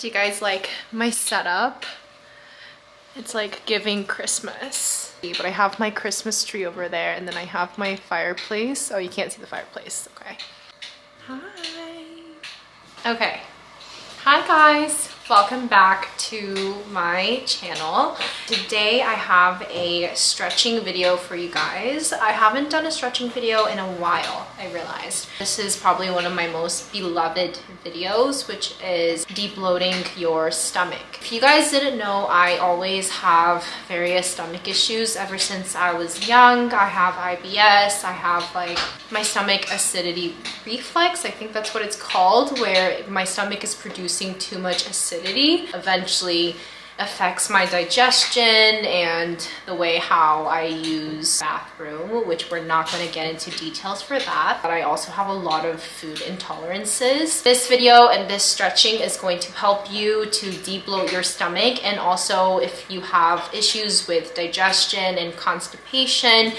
Do you guys like my setup? It's like giving Christmas. But I have my Christmas tree over there, and then I have my fireplace. Oh, you can't see the fireplace. Okay. Hi. Okay. Hi guys. Welcome back to my channel. Today I have a stretching video for you guys. I haven't done a stretching video in a while, I realized. This is probably one of my most beloved videos, which is de-bloating your stomach. If you guys didn't know, I always have various stomach issues ever since I was young. I have IBS, I have like my stomach acidity reflex, I think that's what it's called, where my stomach is producing too much acidity. Eventually affects my digestion and the way how I use bathroom, which we're not going to get into details for that. But I also have a lot of food intolerances. This video and this stretching is going to help you to de-bloat your stomach, and also if you have issues with digestion and constipation,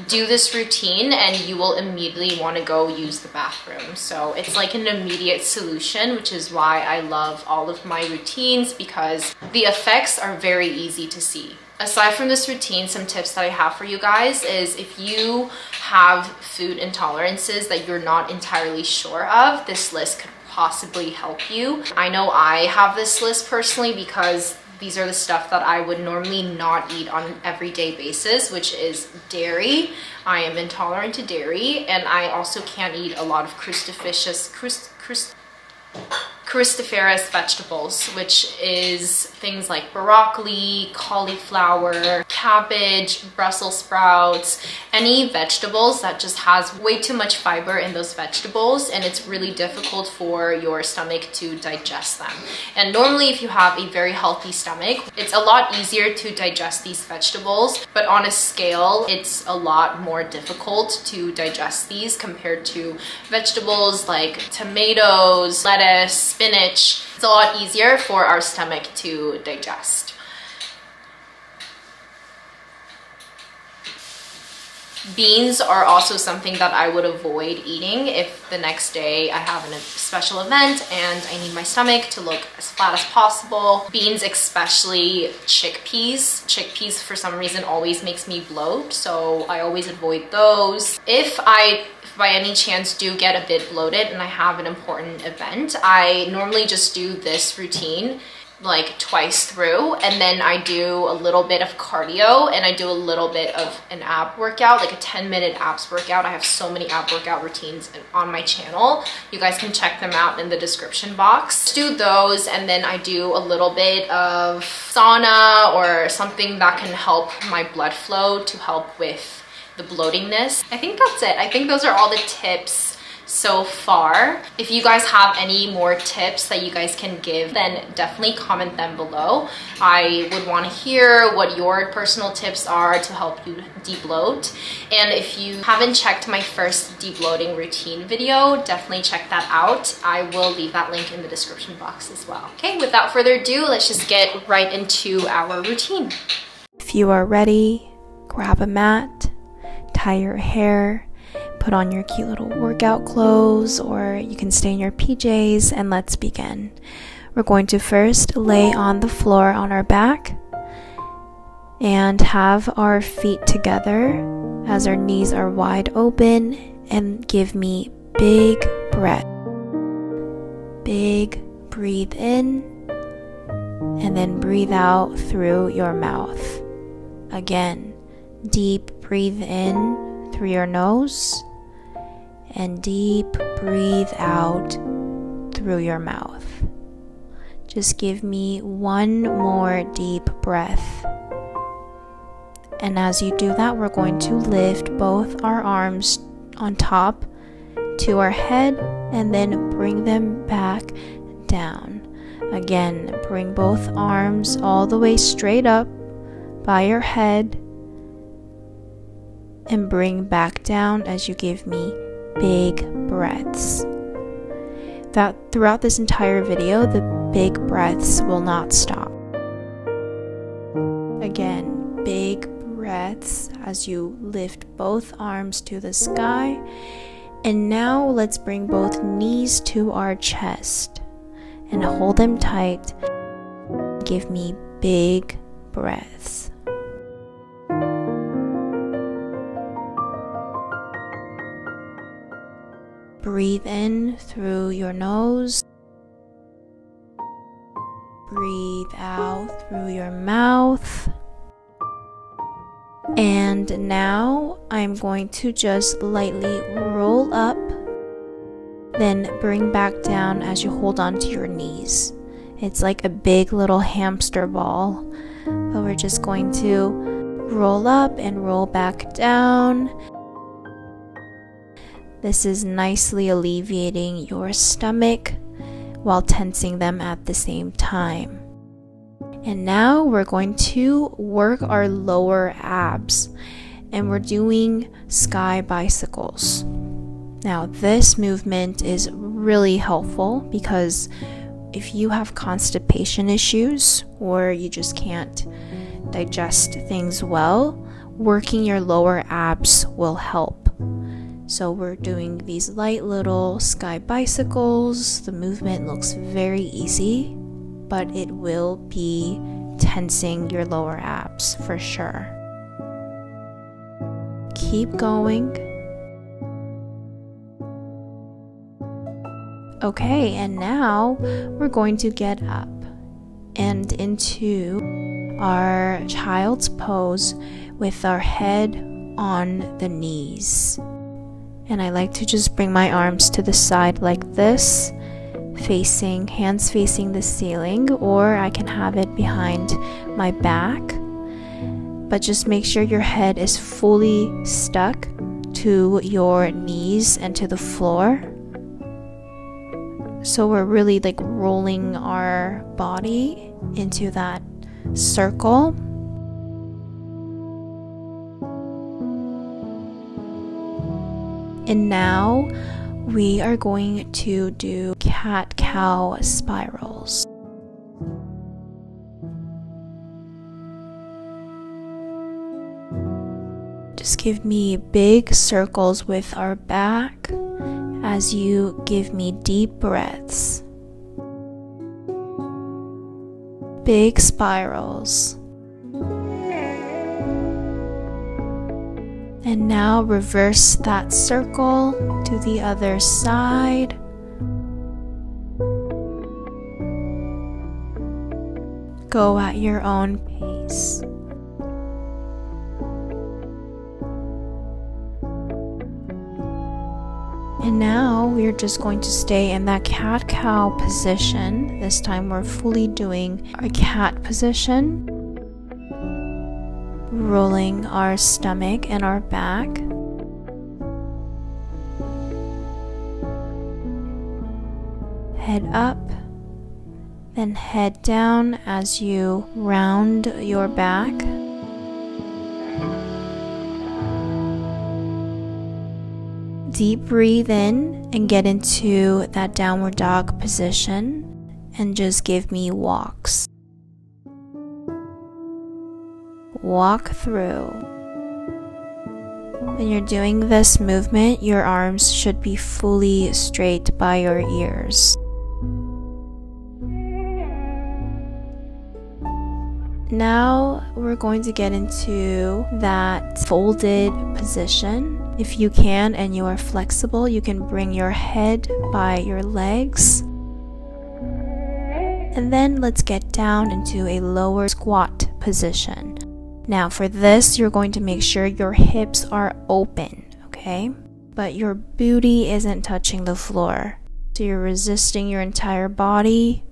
do this routine and you will immediately want to go use the bathroom. So it's like an immediate solution, which is why I love all of my routines, because the effects are very easy to see. Aside from this routine, some tips that I have for you guys is if you have food intolerances that you're not entirely sure of, this list could possibly help you. I know I have this list personally because these are the stuff that I would normally not eat on an everyday basis, which is dairy. I am intolerant to dairy, and I also can't eat a lot of cruciferous vegetables, which is things like broccoli, cauliflower, cabbage, Brussels sprouts, any vegetables that just has way too much fiber in those vegetables, and it's really difficult for your stomach to digest them. And normally if you have a very healthy stomach, it's a lot easier to digest these vegetables, but on a scale, it's a lot more difficult to digest these compared to vegetables like tomatoes, lettuce, spinach. It's a lot easier for our stomach to digest. Beans are also something that I would avoid eating if the next day I have a special event and I need my stomach to look as flat as possible. Beans, especially chickpeas. Chickpeas for some reason always makes me bloat, so I always avoid those. If I by any chance do get a bit bloated and I have an important event, I normally just do this routine like twice through, and then I do a little bit of cardio and I do a little bit of an ab workout, like a 10-minute abs workout. I have so many ab workout routines on my channel. You guys can check them out in the description box. Do those, and then I do a little bit of sauna or something that can help my blood flow to help with the bloatingness. I think that's it. I think those are all the tips so far. If you guys have any more tips that you guys can give, then definitely comment them below. I would want to hear what your personal tips are to help you de-bloat. And if you haven't checked my first de-bloating routine video, definitely check that out. I will leave that link in the description box as well. Okay, without further ado, let's just get right into our routine. If you are ready, grab a mat, tie your hair, put on your cute little workout clothes, or you can stay in your PJs, and let's begin. We're going to first lay on the floor on our back and have our feet together as our knees are wide open, and give me big breath. Big breathe in, and then breathe out through your mouth. Again, deep breathe in through your nose, and deep breathe out through your mouth. Just give me one more deep breath. And as you do that, we're going to lift both our arms on top to our head and then bring them back down. Again, bring both arms all the way straight up by your head and bring back down as you give me big breaths. Throughout this entire video, the big breaths will not stop. Again, big breaths as you lift both arms to the sky. And now let's bring both knees to our chest. and hold them tight. Give me big breaths. Breathe in through your nose. Breathe out through your mouth. And now I'm going to just lightly roll up, then bring back down as you hold on to your knees. It's like a big little hamster ball, but we're just going to roll up and roll back down. This is nicely alleviating your stomach while tensing them at the same time. And now we're going to work our lower abs, and we're doing sky bicycles. Now this movement is really helpful because if you have constipation issues or you just can't digest things well, working your lower abs will help. So we're doing these light little sky bicycles. The movement looks very easy, but it will be tensing your lower abs for sure. Keep going. Okay, and now we're going to get up and into our child's pose with our head on the knees. And I like to just bring my arms to the side like this, hands facing the ceiling, or I can have it behind my back. But just make sure your head is fully stuck to your knees and to the floor. So we're really like rolling our body into that circle. And now we are going to do cat-cow spirals. Just give me big circles with our back as you give me deep breaths. Big spirals. And now reverse that circle to the other side. Go at your own pace. And now we're just going to stay in that cat-cow position. This time we're fully doing our cat position. Rolling our stomach and our back. Head up, then head down as you round your back. Deep breathe in and get into that downward dog position and just give me walks. Walk through. When you're doing this movement, your arms should be fully straight by your ears. Now we're going to get into that folded position. If you can and you are flexible, you can bring your head by your legs. And then let's get down into a lower squat position. Now for this, you're going to make sure your hips are open, okay? But your booty isn't touching the floor. So you're resisting your entire body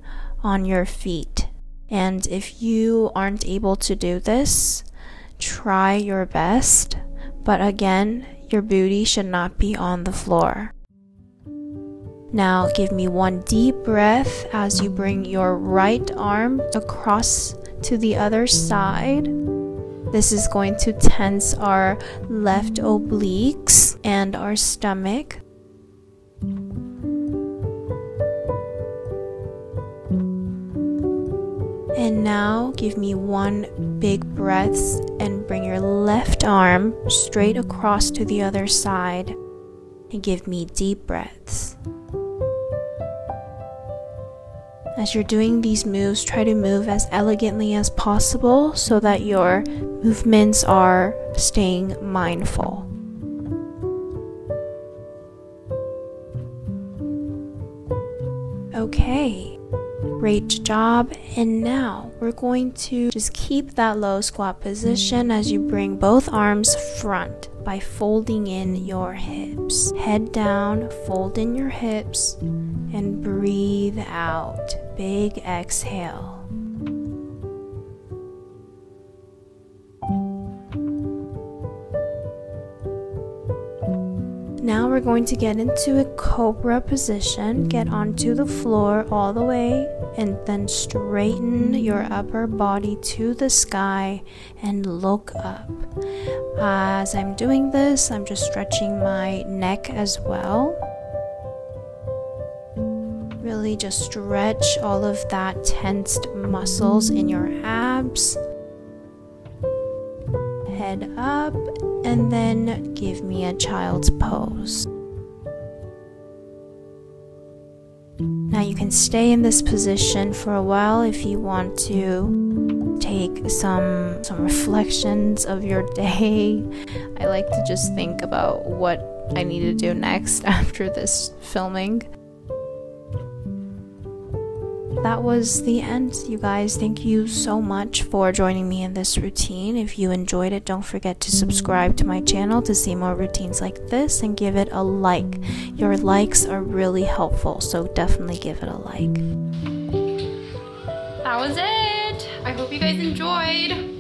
on your feet. And if you aren't able to do this, try your best. But again, your booty should not be on the floor. Now give me one deep breath as you bring your right arm across to the other side. This is going to tense our left obliques and our stomach. And now give me one big breath and bring your left arm straight across to the other side and give me deep breaths. As you're doing these moves, try to move as elegantly as possible so that your movements are staying mindful. Okay, great job. And now we're going to just keep that low squat position as you bring both arms front by folding in your hips. Head down, fold in your hips, and breathe out. Big exhale. Now we're going to get into a cobra position. Get onto the floor all the way and then straighten your upper body to the sky and look up. As I'm doing this, I'm just stretching my neck as well. Really just stretch all of that tensed muscles in your abs. Head up and then give me a child's pose. Now you can stay in this position for a while if you want to take some reflections of your day. I like to just think about what I need to do next after this filming. That was the end, you guys. Thank you so much for joining me in this routine. If you enjoyed it, don't forget to subscribe to my channel to see more routines like this and give it a like. Your likes are really helpful, so definitely give it a like. That was it. I hope you guys enjoyed.